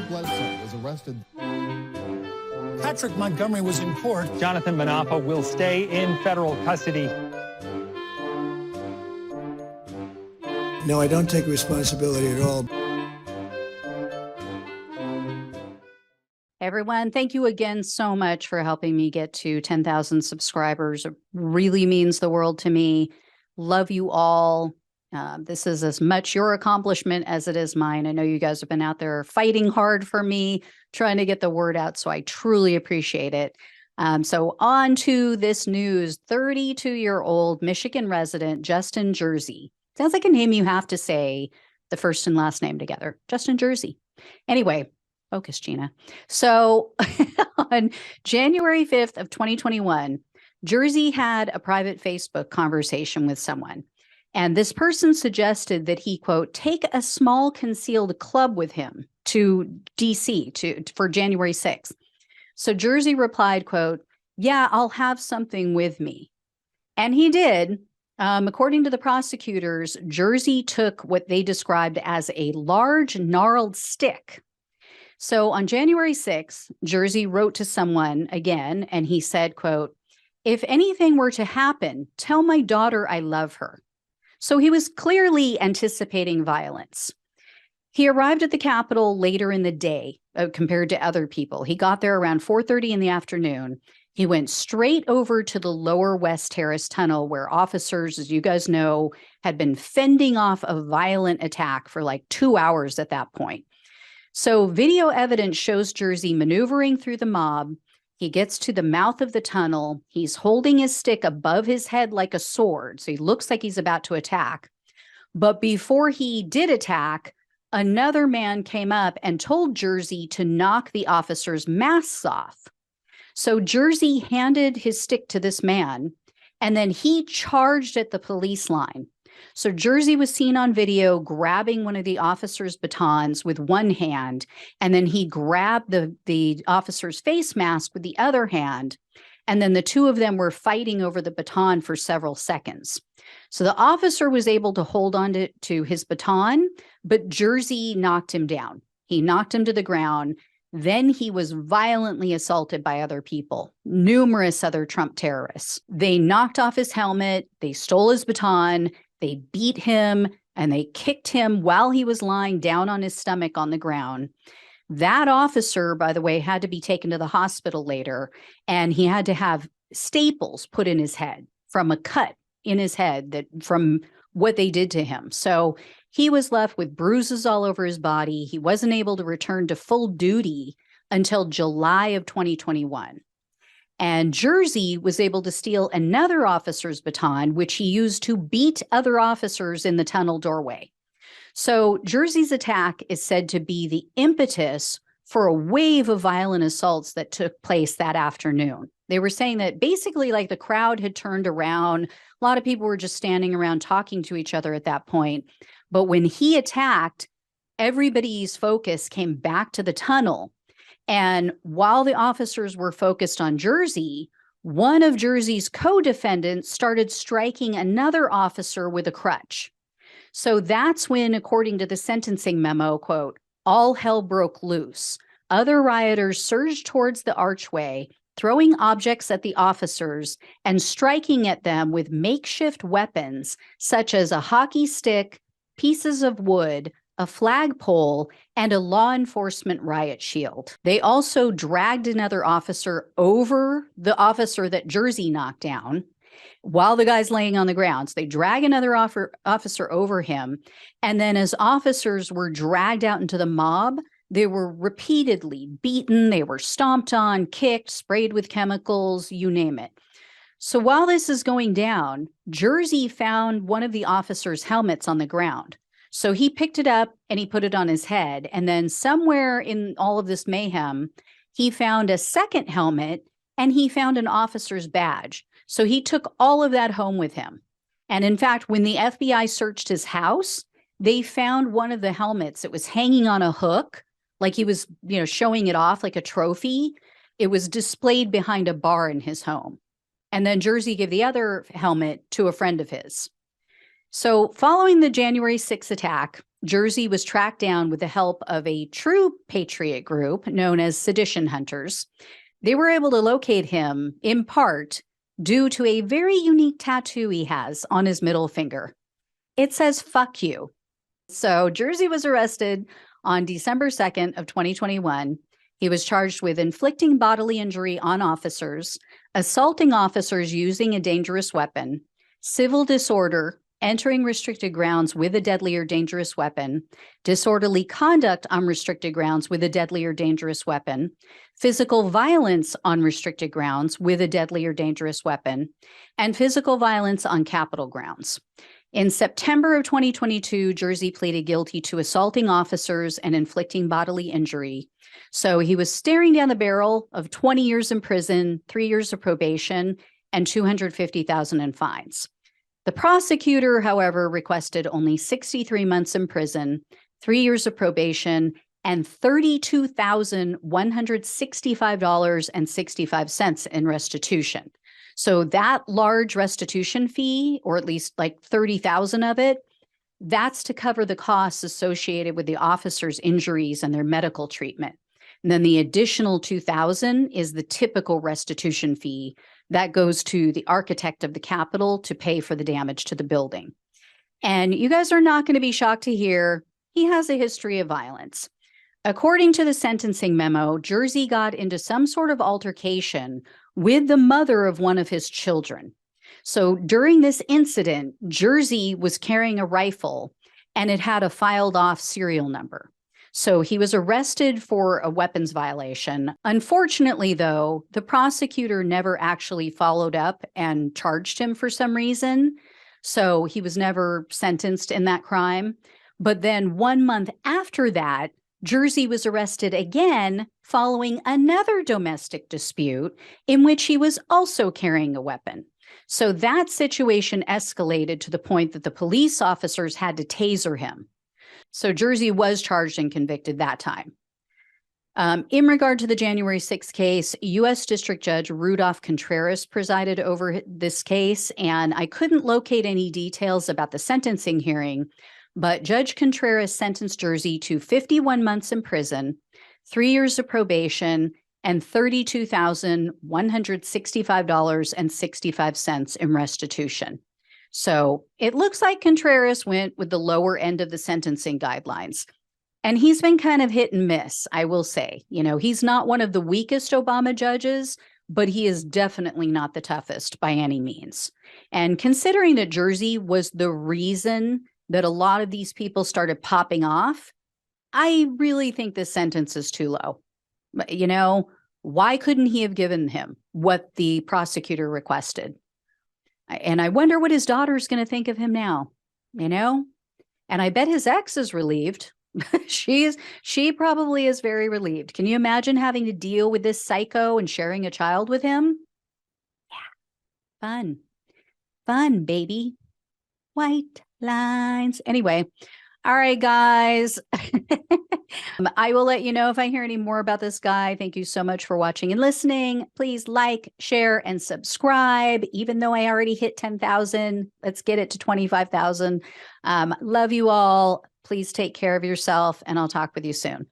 Bledsoe was arrested. Patrick Montgomery was in court. Jonathan Manapa will stay in federal custody. No, I don't take responsibility at all. Everyone, thank you again so much for helping me get to 10,000 subscribers. It really means the world to me. Love you all. This is as much your accomplishment as it is mine. I know you guys have been out there fighting hard for me, trying to get the word out, so I truly appreciate it. So on to this news. 32-year-old Michigan resident Justin Jersey. Sounds like a name you have to say the first and last name together. Justin Jersey. Anyway, focus, Gina. So on January 5th of 2021, Jersey had a private Facebook conversation with someone. And this person suggested that he, quote, take a small concealed club with him to DC for January 6th. So Jersey replied, quote, yeah, I'll have something with me. And he did. According to the prosecutors, Jersey took what they described as a large gnarled stick. So on January 6th, Jersey wrote to someone again, and he said, quote, if anything were to happen, tell my daughter I love her. So he was clearly anticipating violence. He arrived at the Capitol later in the day compared to other people. He got there around 4:30 in the afternoon. He went straight over to the lower West Terrace tunnel where officers, as you guys know, had been fending off a violent attack for like 2 hours at that point. So video evidence shows Jersey maneuvering through the mob. He gets to the mouth of the tunnel. He's holding his stick above his head like a sword. So he looks like he's about to attack. But before he did attack, another man came up and told Jersey to knock the officers' masks off. So Jersey handed his stick to this man, and then he charged at the police line. So Jersey was seen on video grabbing one of the officer's batons with one hand, and then he grabbed the officer's face mask with the other hand, and then the two of them were fighting over the baton for several seconds. So the officer was able to hold on to his baton, but Jersey knocked him down. He knocked him to the ground. Then he was violently assaulted by other people, numerous other Trump terrorists. They knocked off his helmet, they stole his baton, they beat him, and they kicked him while he was lying down on his stomach on the ground. That officer, by the way, had to be taken to the hospital later, and he had to have staples put in his head from a cut in his head from what they did to him. So he was left with bruises all over his body. He wasn't able to return to full duty until July of 2021. And Jersey was able to steal another officer's baton, which he used to beat other officers in the tunnel doorway. So Jersey's attack is said to be the impetus for a wave of violent assaults that took place that afternoon. They were saying that basically like the crowd had turned around. A lot of people were just standing around talking to each other at that point. But when he attacked, everybody's focus came back to the tunnel. And while the officers were focused on Jersey, one of Jersey's co-defendants started striking another officer with a crutch. So that's when, according to the sentencing memo, quote, all hell broke loose. Other rioters surged towards the archway, throwing objects at the officers and striking at them with makeshift weapons, such as a hockey stick, pieces of wood, a flagpole, and a law enforcement riot shield. They also dragged another officer over the officer that Jersey knocked down while the guy's laying on the ground. So they drag another officer over him. And then as officers were dragged out into the mob, they were repeatedly beaten. They were stomped on, kicked, sprayed with chemicals, you name it. So while this is going down, Jersey found one of the officers' helmets on the ground. So he picked it up and he put it on his head. And then somewhere in all of this mayhem, he found a second helmet and he found an officer's badge. So he took all of that home with him. And in fact, when the FBI searched his house, they found one of the helmets. It was hanging on a hook, like he was, showing it off like a trophy. It was displayed behind a bar in his home. And then Jersey gave the other helmet to a friend of his. So following the January 6th attack, Jersey was tracked down with the help of a true patriot group known as Sedition Hunters. They were able to locate him in part due to a very unique tattoo he has on his middle finger. It says, "Fuck you." So Jersey was arrested on December 2nd of 2021. He was charged with inflicting bodily injury on officers, assaulting officers using a dangerous weapon, civil disorder, entering restricted grounds with a deadly or dangerous weapon, disorderly conduct on restricted grounds with a deadly or dangerous weapon, physical violence on restricted grounds with a deadly or dangerous weapon, and physical violence on Capitol grounds. In September of 2022, Jersey pleaded guilty to assaulting officers and inflicting bodily injury. So he was staring down the barrel of 20 years in prison, 3 years of probation, and $250,000 in fines. The prosecutor, however, requested only 63 months in prison, 3 years of probation, and $32,165.65 in restitution. So that large restitution fee, or at least like 30,000 of it, that's to cover the costs associated with the officers' injuries and their medical treatment. And then the additional 2,000 is the typical restitution fee that goes to the architect of the Capitol to pay for the damage to the building. And you guys are not going to be shocked to hear he has a history of violence. According to the sentencing memo, Jersey got into some sort of altercation with the mother of one of his children. So during this incident, Jersey was carrying a rifle and it had a filed off serial number. So he was arrested for a weapons violation. Unfortunately, though, the prosecutor never actually followed up and charged him for some reason. So he was never sentenced in that crime. But then 1 month after that, Jersey was arrested again following another domestic dispute in which he was also carrying a weapon. So that situation escalated to the point that the police officers had to taser him. So Jersey was charged and convicted that time. In regard to the January 6th case, U.S. District Judge Rudolph Contreras presided over this case, and I couldn't locate any details about the sentencing hearing, but Judge Contreras sentenced Jersey to 51 months in prison, 3 years of probation, and $32,165.65 in restitution. So it looks like Contreras went with the lower end of the sentencing guidelines. And he's been kind of hit and miss, I will say. You know, he's not one of the weakest Obama judges, but he is definitely not the toughest by any means. And considering that Jersey was the reason that a lot of these people started popping off, I really think this sentence is too low. You know, why couldn't he have given him what the prosecutor requested? And I wonder what his daughter's going to think of him now, you know? And I bet his ex is relieved. She probably is very relieved. Can you imagine having to deal with this psycho and sharing a child with him? Yeah. Fun, baby. White lines. Anyway, all right, guys. I will let you know if I hear any more about this guy. Thank you so much for watching and listening. Please like, share, and subscribe. Even though I already hit 10,000, let's get it to 25,000. Love you all. Please take care of yourself, and I'll talk with you soon.